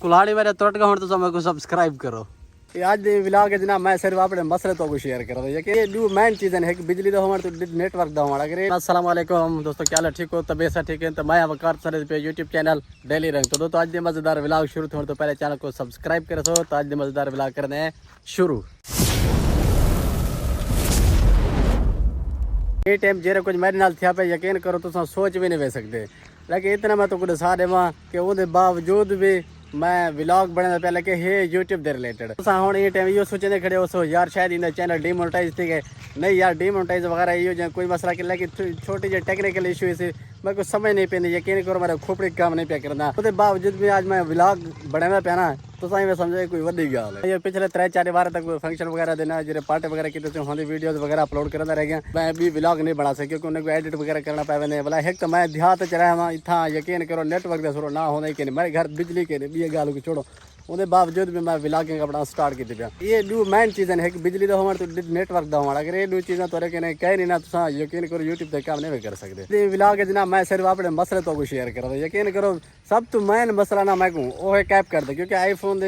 कुल्हाड़ी मेरे टुट गए तो मेरे को सब्सक्राइब करो। आज व्लॉग है जनाब, मैं सिर्फ अपने मसले तो को शेयर कर रहा हूँ कि दो मेन चीज़ें है कि बिजली दो हमारे तो नेटवर्क दो हमारा। अगर अस्सलाम वालेकुम दोस्तों, क्या हाल ठीक हो, तबीयत से ठीक है तो मैं वकार सर पे यूट्यूब चैनल डेली रंग। तो दोस्तों आज दे मज़ेदार व्लॉग शुरू थोड़ा तो पहले चैनल को सब्सक्राइब करे सो। तो आज दे मज़ेदार व्लॉग करने हैं शुरू। ये टाइम जेरे कुछ मेरे नाल थिया पे यकीन करो तो सोच भी नहीं वे सकते, लेकिन इतना मैं तो कुछ सा देवा कि उनके बावजूद भी मैं व्लॉग बनाने पहले कि हे यूट्यूब के रिलेटेड हम ये टाइम यो सोचने खड़े हो सो यार शायद इन चैनल डीमोनेटाइज थी गए नहीं यार, डीमोनेटाइज वगैरह यो कोई मसला कि लेकिन छोटी जी टेक्निकल इशू इसी मैं कुछ समझ नहीं पैंती। यकीन करो मेरा खोपड़ी काम नहीं पे करना, उसके बावजूद भी आज मैं व्लॉग बनाना पे ना तो सही में समझे कोई वही गल है। ये पिछले 3-4 बार तक फंक्शन वगैरह देना जो पार्टी वगैरह की तो होंगे वीडियोस वगैरह अपलोड करता रह गया। मैं भी व्लॉग नहीं बना सके क्योंकि उन्हें एडिट वगैरह करना पावे बोला एक तो मैं देहात च रहा इतना यकीन करो नेटवर्क का शुरू ना होने के नहीं मेरे घर बिजली के नहीं गल को छोड़ो उसके बावजूद भी मैं व्लॉगिंग अपना स्टार्ट की पाया। ये दो मेन चीज़ें है कि बिजली दो हमारे तो नेटवर्क दो हमारा। अगर ये दो चीज़ें तो कह नहीं ना तो यकीन करो यूट्यूब पर काम नहीं कर सकते। व्लॉग है जनाब, मैं सिर्फ अपने मसले तो को शेयर कर रहा हूँ। यकीन करो सब तो मेन मसला ना मैं कहूँ वो है कैप कर दे क्योंकि आईफोन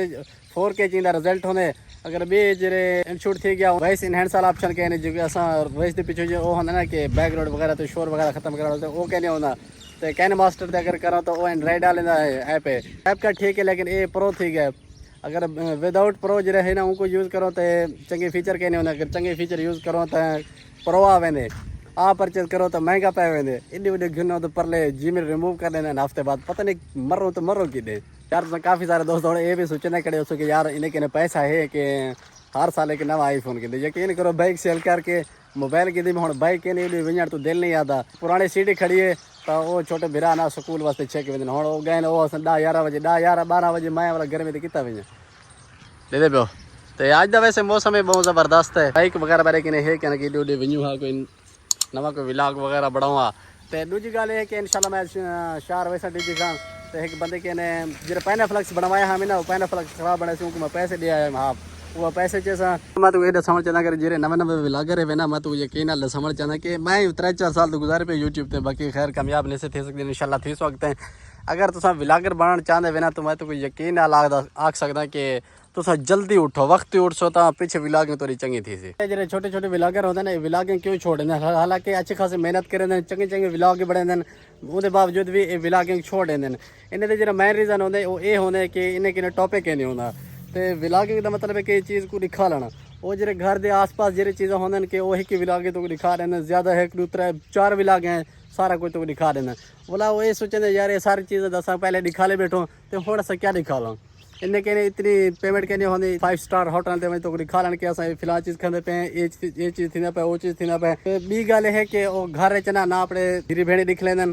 4K चीज़ रिजल्ट होने अगर भी जरे इंशूट थी गया वॉइस इनहेंस वाला ऑप्शन कहने जो कि असा वॉइस के पीछे जो होंगे ना कि बैकग्राउंड वगैरह तो शोर वगैरह खत्म करा वो कहने होना तो कैन मास्टर से अगर करा तो वो एंड्राइड वाले ऐप है ऐप का ठीक है, लेकिन ये प्रो थी गया अगर विदाउट प्रो जो है ना उनको यूज़ करो तो चंगे फीचर कहने होना। अगर चंगे फीचर यूज़ करो तो प्रो आ वेंदे आ परचेज करो तो महंगा पे वेंदे इन्नी वड्डी घिनो तो परले जीमेल रिमूव कर लेना हफ्ते बाद पता नहीं मरो तो मरो कि दे यार। तो काफ़ी सारे दोस्त थोड़े ये भी सोचने खड़े हो कि यार इन्हें के पैसा है कि हर साल एक नवा आईफोन के लिए। यकीन करो बाइक सेल करके मोबाइल के दी हम बाइक के नहीं विंजड़ तो दिल नहीं आता पुरानी सीढ़ी खड़ी है तो वो छोटे बिरा ना स्कूल वास्ते छेक वेंदे हम वो गए वो 10-11 बजे 10-12 बजे मैं वाला घर में कितना वेंजे दे दे पियो। तो आज का वैसे मौसम है बहुत ज़बरदस्त है। बाइक वगैरह बारे कि है क्या कि ड्यूटी विन्यू हाँ कोई नवा कोई व्लॉग वगैरह बढ़ाऊँगा। तो दूसरी गल है कि इंशाल्लाह मैं शार वैसा डी खां तो एक बंदे के ने जो पैनाफ्लेक्स बनवाया हाँ ना वो पैनाफ्लेक्स खराब बने से मैं पैसे दिया है हाँ वो पैसे जैसा मैं तो ये समझ चाहना कर जे नवे व्लॉगर है ना मैं तो यकीन अल्लाह समझ चाहना कि मैं 3-4 साल तो गुजारे पे यूट्यूब पे बाकी खैर कामयाब नहीं से थे सकते इंशाल्लाह थी सकते हैं। अगर तुम व्लॉगर बनना चाहते हो ना तो मैं तो कोई यकीन आख सकता कि तुम जल्दी उठो वक्त उठ सो तो पीछे व्लॉगिंग थोड़ी चंगी थी सी। जो छोटे छोटे व्लॉगर होते हैं व्लॉगिंग क्यों छोड़ दें हालांकि अच्छी खासी मेहनत करें चंगे व्लॉग बने उसके बावजूद भी ये व्लॉगिंग छोड़ दें इन्हें जो मेन रीज़न होंगे वो ये होंगे कि इन्हें कि टॉपिक नहीं होता। तो व्लॉगिंग का मतलब है कि चीज़ को दिखा लेना वो जो घर के आस पास जो चीज़ें होंगे कि वही की व्लॉग तो दिखा रहे हैं ज़्यादा है 2-3-4 व्लॉग हैं सारा कुछ तो दिखा देना बोला वो ये सोचें यार ये सारी चीज़ें दसा पहले दिखा ले बैठो तो थोड़ा सा क्या दिखा लो इन्हें कहने इतनी पेमेंट कहने होंगी 5 स्टार होटल ते तो दिखा लें कि असां फिलहाल चीज़ खाते पे ये चीज़ थी पे वो चीज़ थी पे। बी गल है कि वो घर च ना अपने धीरी भेड़ी दिख लेंदे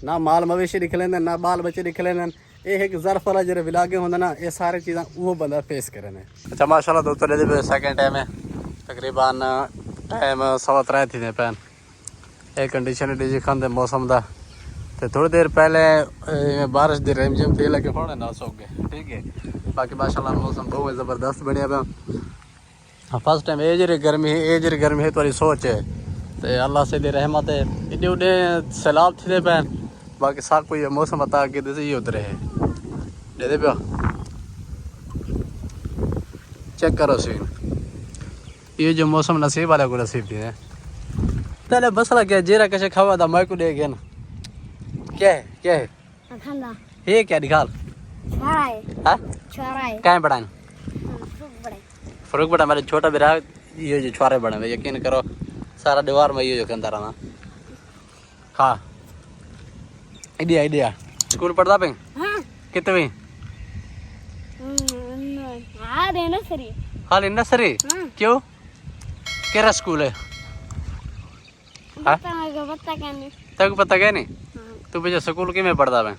ना माल मवेशी दिख लेंदे ना बाल बच्चे दिख लेंदे ये है कि ज़र्फ वाला जो व्लॉग होंगे ना ये सारी चीज़ें वो बंदा फेस करें। अच्छा माशाल्लाह दोस्तों सेकेंड टाइम है तकरीबन टाइम 3:15 थी पैन एक कंडीशन डी खाते मौसम का तो थोड़ी देर पहले बारिश दी रिमझिम थी लेकिन थोड़ा ना सूख गए ठीक है। बाकी माशाल्लाह मौसम बहुत ज़बरदस्त बनया पाया। फर्स्ट टाइम ये जी गर्मी है थोड़ी सोच है तो अल्लाह से दी रहमत है इडे उडे सैलाब थे पे बाकी सब कोई मौसम बता के ये उतरे है दे पे चेक करो सीन ये जो मौसम नसीब वाले को नसीब थी है पहले बसला क्या जेरा कैसे खावा था मैं को दे गया ना क्या है ये क्या निकाल क्या बढ़ाए फरूक बड़ा मेरे छोटा बिरा ये जो छोरे बड़े यकीन करो सारा दीवार में ये जो कहता रहा हाँ आइडिया स्कूल पढ़ता पे कितने हाल नर्सरी क्यों केरा स्कूल है तक पता क्या नहीं तू पीछे स्कूल की में पढ़ता मैं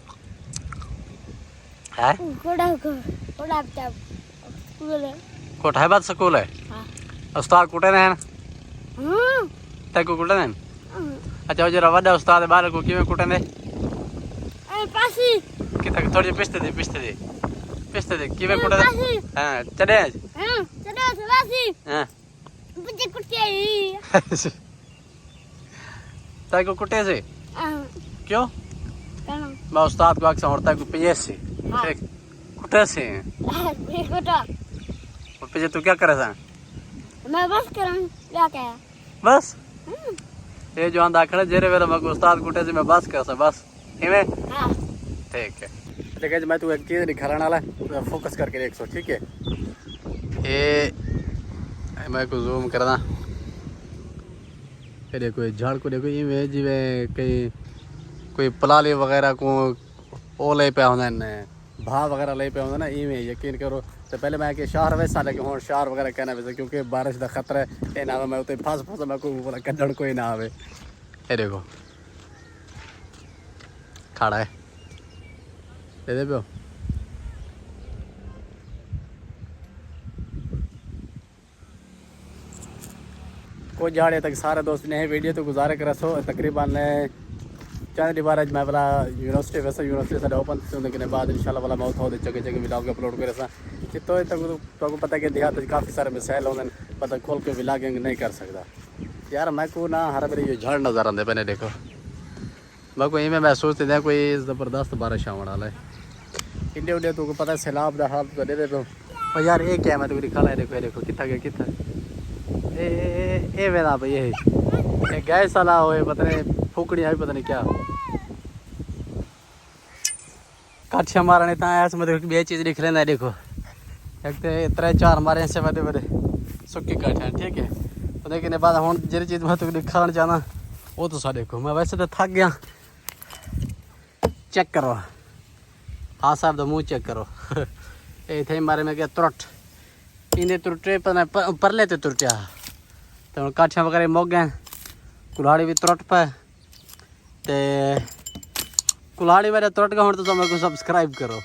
है कोठाबाद स्कूल है उस्ताद कुटे ने तक को कुटे ने अच्छा जरा वड्डा उस्ताद बाल को किवें कुटे ने कि तक थोड़ी पिस्ते दे किवें कुटे हां चले हां मुझे कुटे तक को कुटे से क्यों मैं उस्ताद को अक्सर होता है पीएस से ठीक कुठे से बेटा और पीछे तू क्या करे सा मैं बस करन लेके आया बस ये जो आंदा खड़े जेरे वेरे मको उस्ताद कुठे से मैं बस कर सा बस इमे हां ठीक है। देखिए मैं तू एक चीज दिखाने वाला है, फोकस करके देख सो ठीक है। ये मैं को जूम करना, ये देखो ये झाड़ को देखो, ये जिवे कई कोई पलाली वगैरह को ओ ले पे होंदा ने भा वगैरह ले पे होंदा ना, इवें यकीन करो। तो पहले मैं कि शहर वैसा लेकिन हुन शहर वगैरह कहना वैसे क्योंकि बारिश का खतरा है। ए ना मैं उते फस मैं को बोला कड्डण कोई ना आवे। ये देखो खड़ा है दे पे कोई झाड़े तक सारे दोस्त ने वीडियो तो गुजारे कर सो तकरीबन चंद बार मैं वाला यूनिवर्सिटी वैसे यूनिवर्सिटी से ओपन होने के बाद इंशाल्लाह वाला मैं उठा जगह जगह विलाग अपलोड करे सा तो तक पता कि देहात काफ़ी सारे मिसाइल होंगे पता खोल के विलागिंग नहीं कर सकता यार। मैं को ना हर मेरे ये झाड़ नज़र आते मैंने देखो मैं को इवें महसूस थी कोई ज़बरदस्त बारिश आने वाला है। इंडिया उडिया तुमको पता है सैलाब का हाल तो दे दे और यार ये क्या है मैं तुमको दिखा ला देखो कितना गया कितना ए वेला भाई ये गैस वाला होए पता नहीं फूकड़ी है पता नहीं क्या काठिया मारने ता ऐसे मतलब बे चीज़ दिख लेना देखो एक तो 3-4 मारे ऐसे बड़े बड़े सुक्की काठिया ठीक है। तो लेकिन बाद हूँ जी चीज़ मैं तुमको दिखाना चाहना वो तो सा देखो मैं वैसे तो थक गया। चेक करो हाँ साहब तो मुँह चेक करो ये थे मारे में क्या तुरट इन्हें तुरटे पर लेते तुरटिया तो काठिया वगैरह मुक गए कुल्हाड़ी भी तुरट पे ते कुल्हाड़ी मेरे तुरट गए हूँ तो मेरे को सब्सक्राइब करो।